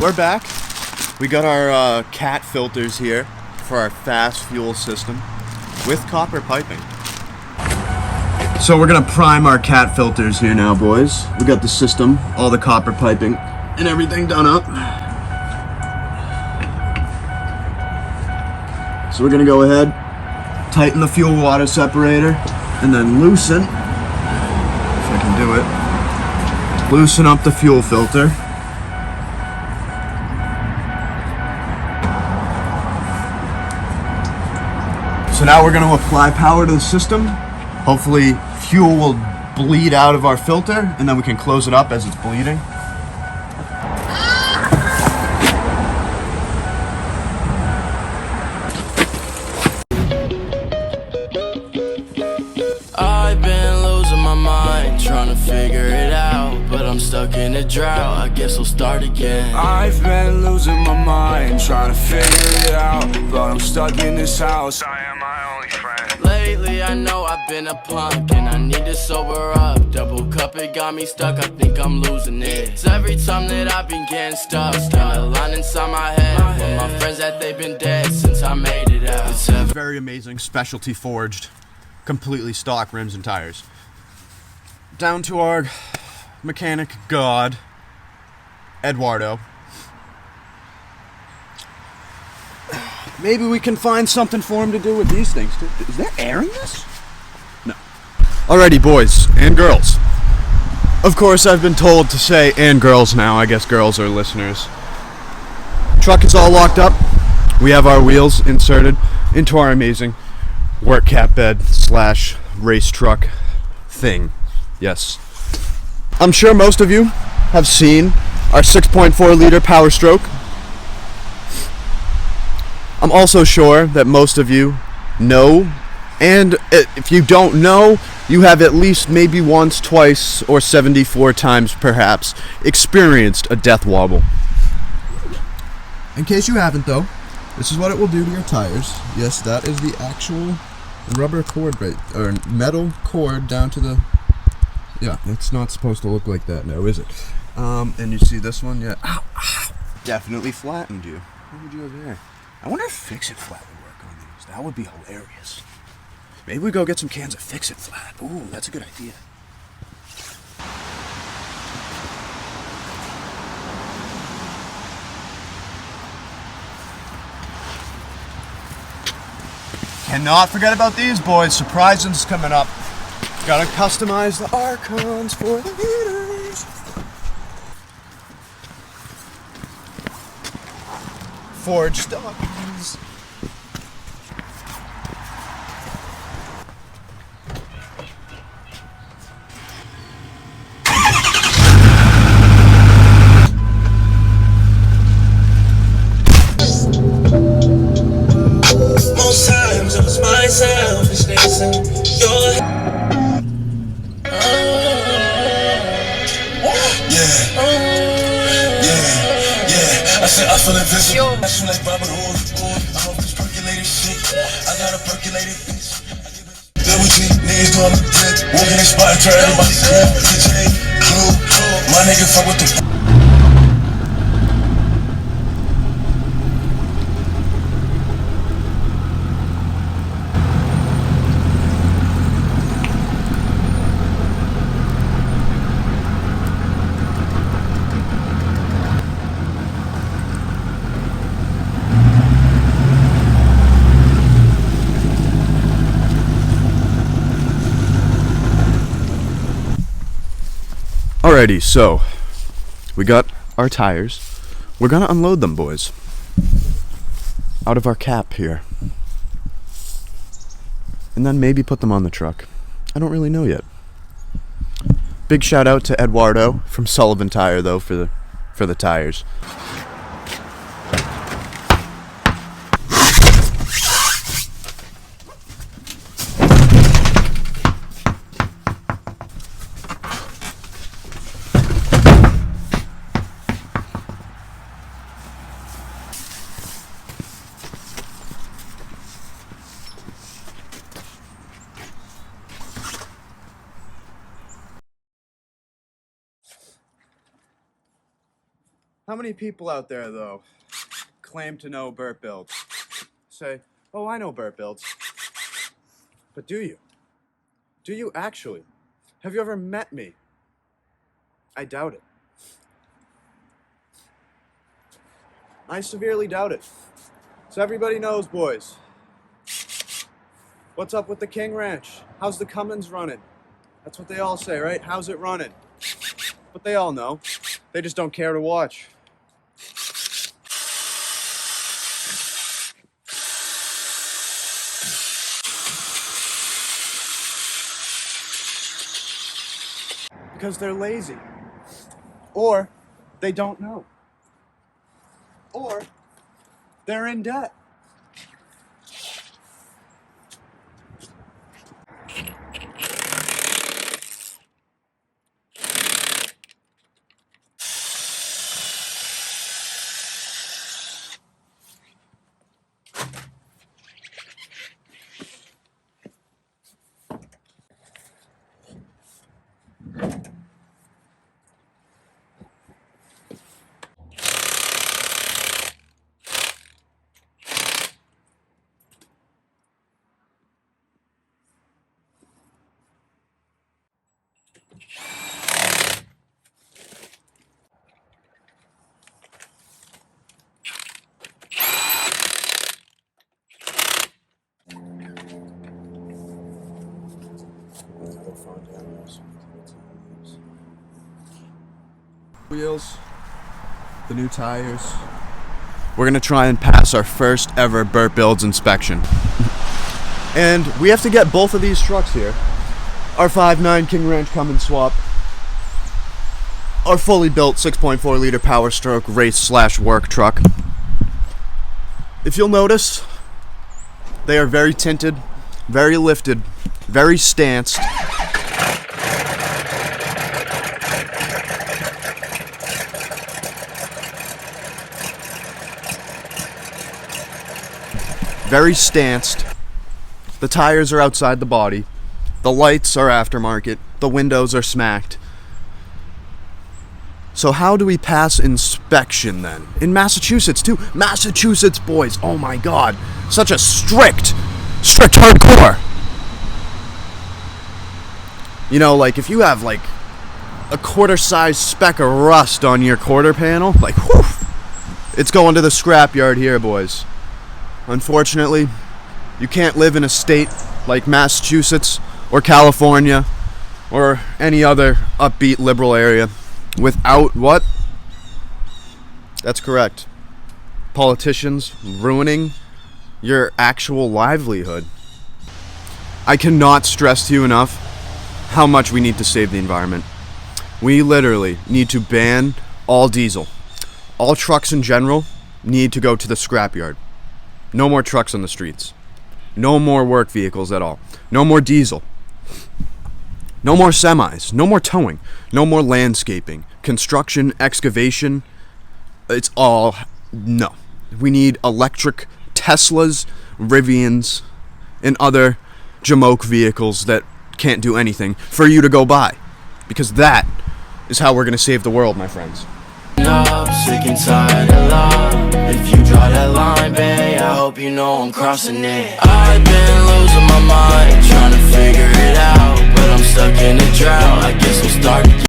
we're back. We got our cat filters here for our FASS Fuel system with copper piping. So we're gonna prime our cat filters here now, boys. We got the system, all the copper piping, and everything done up. So we're gonna go ahead, tighten the fuel water separator, and then loosen, if I can do it, loosen up the fuel filter. So now we're gonna apply power to the system. Hopefully fuel will bleed out of our filter, and then we can close it up as it's bleeding. I've been losing my mind, trying to figure it out, but I'm stuck in a drought, I guess I'll start again. I've been losing my mind, trying to figure it out, but I'm stuck in this house. I am my only friend. Lately I know I've been a punk and I need to sober up. Double cup, it got me stuck, I think I'm losing it. It's every time that I've been getting stuck, in a line inside my head with my friends that they've been dead since I made it out. It's very amazing, specialty forged, completely stock rims and tires. Down to our mechanic god, Eduardo. Maybe we can find something for him to do with these things too. Is there air in this? No. Alrighty, boys and girls. Of course, I've been told to say and girls now. I guess girls are listeners. Truck is all locked up. We have our wheels inserted into our amazing work cat bed / race truck thing. Yes. I'm sure most of you have seen our 6.4 liter Power Stroke. I'm also sure that most of you know, and if you don't know, you have at least maybe once, twice, or 74 times perhaps experienced a death wobble. In case you haven't though, this is what it will do to your tires. Yes, that is the actual rubber cord, or metal cord down to the... Yeah, it's not supposed to look like that now, is it? And you see this one? Yeah. Ow, ow. Definitely flattened you. What would you have there? I wonder if Fix-It Flat would work on these. That would be hilarious. Maybe we go get some cans of Fix-It Flat. Ooh, that's a good idea. Cannot forget about these boys. Surprising's coming up. Gotta customize the Archons for the leaders. Forge stockings. Most times it was my selfishness and your I feel invisible. I feel like Robert Hood. I hope this percolated shit. I got a percolated bitch. Double G, niggas doing the dick. Walking in spot, turn everybody cool. DJ, clue. My nigga fuck with the. Alrighty, so we got our tires. We're gonna unload them, boys, out of our cap here, and then maybe put them on the truck. I don't really know yet. Big shout out to Eduardo from Sullivan Tire though for the tires. How many people out there, though, claim to know Bert Builds? Say, oh, I know Bert Builds. But do you? Do you actually? Have you ever met me? I doubt it. I severely doubt it. So everybody knows, boys. What's up with the King Ranch? How's the Cummins running? That's what they all say, right? How's it running? But they all know. They just don't care to watch. Because they're lazy. Or they don't know. Or they're in debt. Wheels, the new tires. We're gonna try and pass our first ever Bert Builds inspection. And we have to get both of these trucks here. Our 5.9 King Ranch Cummins swap. Our fully built 6.4 liter Power Stroke race/work truck. If you'll notice, they are very tinted, very lifted, very stanced. Very stanced. The tires are outside the body. The lights are aftermarket. The windows are smacked. So how do we pass inspection then? In Massachusetts too. Massachusetts boys, oh my god. Such a strict hardcore. You know, like if you have like a quarter-size speck of rust on your quarter panel, like whew, it's going to the scrapyard here, boys. Unfortunately, you can't live in a state like Massachusetts or California or any other upbeat liberal area without what? That's correct. Politicians ruining your actual livelihood. I cannot stress to you enough how much we need to save the environment. We literally need to ban all diesel. All trucks in general need to go to the scrapyard. No more trucks on the streets. No more work vehicles at all. No more diesel. No more semis. No more towing. No more landscaping, construction, excavation. It's all no. We need electric Teslas, Rivians, and other jamoke vehicles that can't do anything for you to go buy. Because that is how we're going to save the world, my friends. Up, sick and tired of love. If you draw that line, babe, I hope you know I'm crossing it. I've been losing my mind, trying to figure it out.